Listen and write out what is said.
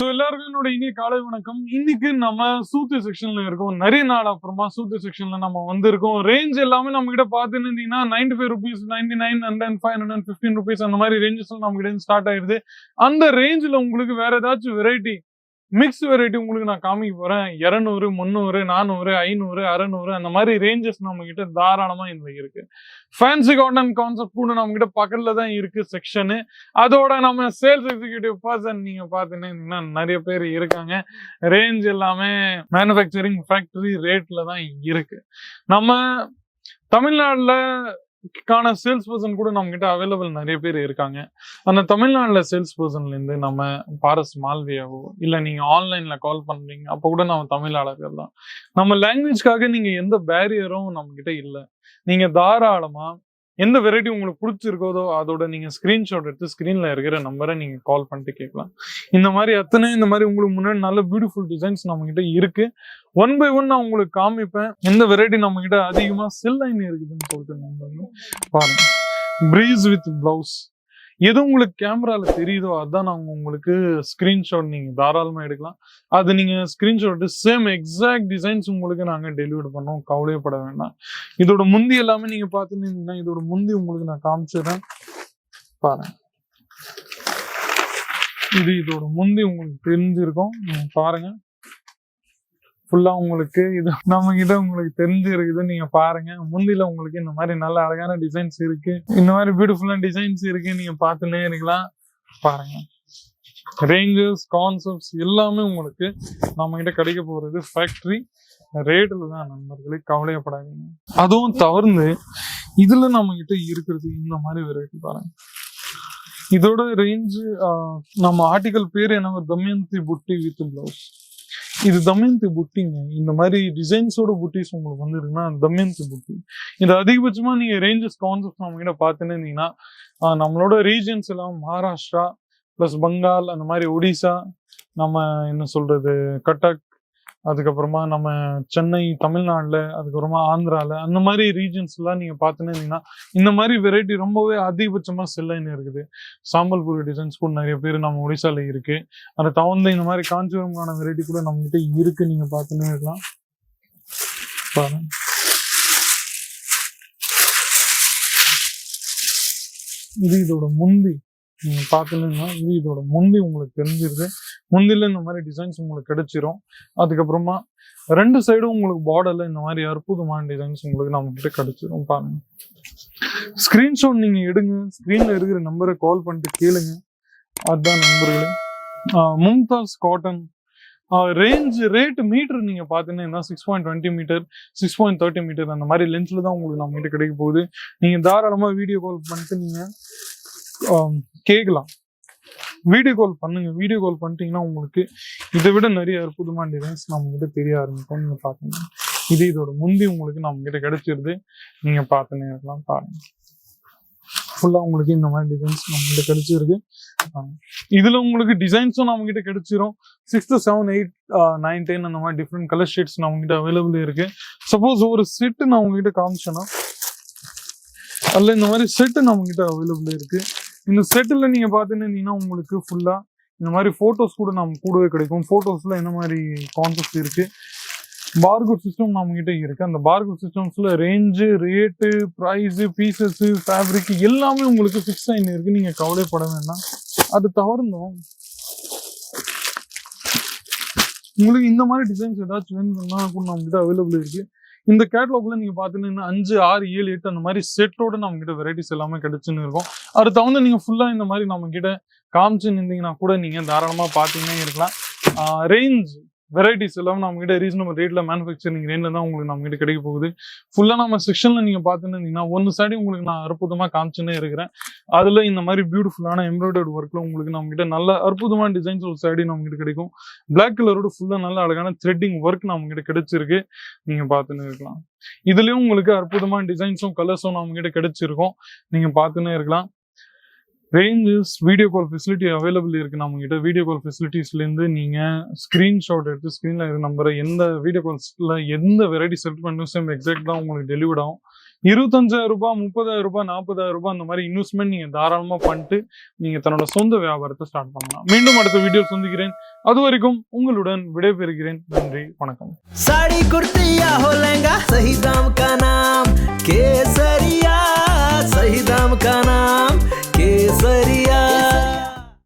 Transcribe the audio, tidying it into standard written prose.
So எல்லாருக்கும் என்னோட இனிய காலை வணக்கம். இன்னைக்கு நம்ம சூத்தி செக்ஷன்ல இருக்கோம். நிறைய நாள் அப்புறமா சூத்தி செக்ஷன்ல நம்ம வந்திருக்கோம். ரேஞ்ச் எல்லாமே நம்ம கிட்ட பார்த்துன்னு இருந்தீங்கன்னா 95 rupees, 99 and then 515 rupees அந்த மாதிரி ரேஞ்சஸ் நம்ம கிட்ட ஸ்டார்ட் ஆயிருது. அந்த ரேஞ்சில் உங்களுக்கு வேற ஏதாச்சும் வெரைட்டி மிக்ஸ் வெரைட்டி உங்களுக்கு நான் காமிக்க போறேன். 200, 300, 400, 500, 600 அந்த மாதிரி ரேஞ்சஸ் நம்ம கிட்ட தாராளமா இன்னைக்கு இருக்கு. ஃபேன்சி காட்டன் கான்செப்ட் கூட நம்ம கிட்ட பக்கத்துல தான் இருக்கு செக்ஷனு. அதோட நம்ம சேல்ஸ் எக்ஸிக்யூட்டிவ் பர்சன் நீங்க பாத்தீங்கன்னா நிறைய பேர் இருக்காங்க. ரேஞ்ச் எல்லாமே மேனுஃபேக்சரிங் ஃபேக்டரி ரேட்ல தான் இருக்கு. நம்ம தமிழ்நாடுல சேல்ஸ் பர்சன் கூட நம்ம கிட்ட அவைலபிள் நிறைய பேர் இருக்காங்க. அந்த தமிழ்நாடுல சேல்ஸ் பர்சன்ல இருந்து நம்ம பாரஸ் மால்வியாவோ இல்ல நீங்க ஆன்லைன்ல கால் பண்றீங்க அப்ப கூட நம்ம தமிழாளர்கள் தான். நம்ம லாங்குவேஜ்க்காக நீங்க எந்த பேரியரும் நம்ம கிட்ட இல்லை. நீங்க தாராளமா எந்த வெரைட்டி உங்களுக்கு பிடிச்சிருக்கோதோ அதோட நீங்க ஸ்கிரீன்ஷாட் எடுத்து ஸ்கிரீன்ல இருக்கிற நம்பரை நீங்க கால் பண்ணிட்டு கேட்கலாம். இந்த மாதிரி உங்களுக்கு முன்னாடி நல்ல பியூட்டிஃபுல் டிசைன்ஸ் நம்ம கிட்ட இருக்கு. 1 by 1 நான் உங்களுக்கு காமிப்பேன். எந்த வெரைட்டி நம்ம கிட்ட அதிகமா செல் லைன் இருக்குதுன்னு சொல்லிட்டு பாருங்க. பிரீஸ் வித் பிளவுஸ் எது உங்களுக்கு கேமரால தெரியுதோ அதான் நாங்க உங்களுக்கு ஸ்கிரீன்ஷாட் நீங்க தாராளமா எடுக்கலாம். அது நீங்க ஸ்கிரீன்ஷாட் சேம் எக்ஸாக்ட் டிசைன்ஸ் உங்களுக்கு நாங்க டெலிவரி பண்ணோம். கவலையப்பட வேண்டாம். இதோட முந்தி எல்லாமே நீங்க பாத்துட்டீங்கன்னா இதோட முந்தி உங்களுக்கு நான் காமிச்சிடுறேன் பாருங்க. இதோட முந்தி உங்களுக்கு தெரிஞ்சிருக்கும். பாருங்க ஃபுல்லா உங்களுக்கு இது நம்ம கிட்ட உங்களுக்கு தெரிஞ்சிருக்குது. நீங்க பாருங்க முந்தில உங்களுக்கு இந்த மாதிரி நல்ல அழகான டிசைன்ஸ் இருக்கு. இந்த மாதிரி பியூட்டிஃபுல்லான டிசைன்ஸ் இருக்கு. நீங்க பார்த்துட்டே இருக்கலாம். பாருங்க ரேஞ்சஸ் கான்செப்ட்ஸ் எல்லாமே உங்களுக்கு நம்ம கிட்ட கிடைக்க போறது ஃபேக்டரி ரேட்ல தான் நண்பர்களே. கவலையப்படாதீங்க. அதுவும் தவிர்த்து இதுல நம்ம கிட்ட இருக்கிறது இந்த மாதிரி வெரைட்டி பாருங்க. இதோட ரேஞ்சு நம்ம ஆர்டிகல் பேர் என்ன தமயந்தி புட்டி வித் பிளவுஸ். இது தமயந்தி புட்டிங்க. இந்த மாதிரி டிசைன்ஸோட புட்டிஸ் உங்களுக்கு வந்துருக்குன்னா தமயந்தி புட்டி. இது அதிகபட்சமா நீங்க ரேஞ்சஸ் கான்செப்ட் நம்ம கிட்ட பாத்துன்னு இருந்தீங்கன்னா நம்மளோட ரீஜன்ஸ் எல்லாம் மகாராஷ்டிரா பிளஸ் பெங்கால் அந்த மாதிரி ஒடிசா நம்ம என்ன சொல்றது கட்டக் அதுக்கப்புறமா நம்ம சென்னை தமிழ்நாடுல அதுக்கப்புறமா ஆந்திரால அந்த மாதிரி ரீஜன்ஸ் எல்லாம் நீங்க பாத்துன்னு இருந்தீங்கன்னா இந்த மாதிரி வெரைட்டி ரொம்பவே அதிகபட்சமா செல்லைன்னு இருக்குது. சாம்பல்பூரி டிசைன்ஸ் கூட நிறைய பேர் நம்ம ஒடிசால இருக்கு. அதை தவிர்த்து இந்த மாதிரி காஞ்சிபுரமான வெரைட்டி கூட நம்ம கிட்ட இருக்கு. நீங்க பாத்துன்னு இருக்கலாம் பாருங்க. இதோட முந்தி நீங்க பாத்துன்னா இதோட முந்தி உங்களுக்கு தெரிஞ்சிருது. முந்தில இந்த மாதிரி டிசைன்ஸ் உங்களுக்கு கிடைச்சிரும். அதுக்கப்புறமா 2 சைடும் உங்களுக்கு பார்டர்ல இந்த மாதிரி அற்புதமான டிசைன்ஸ் உங்களுக்கு நம்ம கிட்ட கிடைச்சிரும். பாருங்க ஸ்கிரீன்ஷாட் நீங்க எடுங்க. ஸ்கிரீன்ல இருக்கிற நம்பரை கால் பண்ணிட்டு கேளுங்க. அதுதான் நண்பர்களே. Mumtaz cotton range rate meter நீங்க பாத்தீங்கன்னா 6.20 மீட்டர் 6.30 மீட்டர் அந்த மாதிரி லென்ஸ்ல தான் உங்களுக்கு நம்ம கிட்ட கிடைக்க போகுது. நீங்க தாராளமா வீடியோ கால் பண்ணிட்டு நீங்க கேட்கலாம். வீடியோ கால் பண்ணுங்க. வீடியோ கால் பண்ணிட்டீங்கன்னா உங்களுக்கு இதை விட நிறைய அற்புதமான டிசைன்ஸ் நம்ம கிட்ட தெரிய ஆரம்பிக்கும். நீங்க பாத்தீங்கன்னா இதோட முந்தி உங்களுக்கு நம்ம கிட்ட கிடைச்சிருது. நீங்க பாத்துன்னு இருக்கலாம் பாருங்க. ஃபுல்லா உங்களுக்கு இந்த மாதிரி டிசைன்ஸ் நம்ம கிட்ட கிடைச்சிருக்கு. இதுல உங்களுக்கு டிசைன்ஸும் நம்ம கிட்ட கிடைச்சிரும். 6, 7, 8, 9, 10 அந்த மாதிரி டிஃப்ரெண்ட் கலர் ஷேட்ஸ் நம்ம கிட்ட அவைலபிள் இருக்கு. சப்போஸ் ஒரு செட்டு நான் உங்ககிட்ட காமிச்சேன்னா அதுல இந்த மாதிரி செட்டு நம்ம கிட்ட அவைலபிள் இருக்கு. இந்த செட்டில் நீங்க பாத்தீங்கன்னா உங்களுக்கு ஃபுல்லா இந்த மாதிரி போட்டோஸ் கூட நம்ம கூடவே கிடைக்கும். போட்டோஸ்ல என்ன மாதிரி கான்செப்ட் இருக்கு. பார்கோட் சிஸ்டம் நம்ம கிட்ட இருக்கு. அந்த பார்கோட் சிஸ்டம்ஸ்ல range rate price pieces fabric எல்லாமே உங்களுக்கு ஃபிக்ஸ் ஆகி இருக்கு. நீங்க கவலைப்பட வேண்டாம். அது தவிர்த்தும் உங்களுக்கு இந்த மாதிரி டிசைன்ஸ் ஏதாச்சும் வேணும்னா கூட நம்ம கிட்ட அவைலபிள் இருக்கு. இந்த கேட்டலாக்ல நீங்க பாத்தீங்கன்னா 5, 6, 7, 8 அந்த மாதிரி செட்டோட நம்ம கிட்ட வெரைட்டிஸ் எல்லாமே கிடைச்சுன்னு இருக்கும். அது தகுந்த நீங்க ஃபுல்லா இந்த மாதிரி நம்ம கிட்ட காமிச்சு நின்றீங்கன்னா கூட நீங்க தாராளமா பாத்தீங்கன்னா இருக்கலாம். ரேஞ்ச் வெரைட்டிஸ் எல்லாமே நம்ம கிட்ட ரீசனபிள் ரேட்ல மேனுஃபேக்சரிங் ரேட்ல தான் உங்களுக்கு நம்ம கிட்ட கிடைக்க போகுது. ஃபுல்லா நம்ம செக்ஷன்ல நீங்க பாத்துன்னு ஒன்னு சைடு உங்களுக்கு நான் அற்புதமா காமிச்சுன்னே இருக்கிறேன். அதுல இந்த மாதிரி பியூட்டிஃபுல்லான எம்ப்ராய்டரி ஒர்க்ல உங்களுக்கு நம்ம கிட்ட நல்ல அற்புதமான டிசைன்ஸ் ஒரு சைடு நம்ம கிட்ட கிடைக்கும். பிளாக் கலரோட ஃபுல்லா நல்ல அழகான த்ரெட்டிங் ஒர்க் நம்ம கிட்ட கிடைச்சிருக்கு. நீங்க பாத்துன்னு இருக்கலாம். இதுலயும் உங்களுக்கு அற்புதமான டிசைன்ஸும் கலர்ஸும் நம்ம கிட்ட கிடைச்சிருக்கும். நீங்க பாத்துன்னே இருக்கலாம். Ranges video call facility available இருக்கு நம்ம கிட்ட. வீடியோ கால் ஃபெசிலிட்டிஸ்ல இருந்து நீங்க ஸ்கிரீன்ஷாட் எடுத்து ஸ்கிரீன்ல இருக்கிற நம்பரை எந்த வீடியோ கால்ஸ்ல எந்த வெரைட்டி செலக்ட் பண்ணும் சேம் எக்ஸாக்ட் தான் உங்களுக்கு டெலிவர்ட் ஆகும். 25,000 ரூபாய், 30,000 ரூபாய், 40,000 ரூபாய் அந்த மாதிரி இன்வெஸ்ட்மெண்ட் நீங்க தாராளமா பண்ணிட்டு நீங்க தன்னோட சொந்த வியாபாரத்தை ஸ்டார்ட் பண்ணலாம். மீண்டும் அடுத்த வீடியோ சந்திக்கிறேன். அது வரைக்கும் உங்களுடன் விடைபெறுகிறேன். நன்றி, வணக்கம். साड़ी कुर्ती या हो लहंगा, सही दाम का नाम केसरिया, सही दाम का नाम।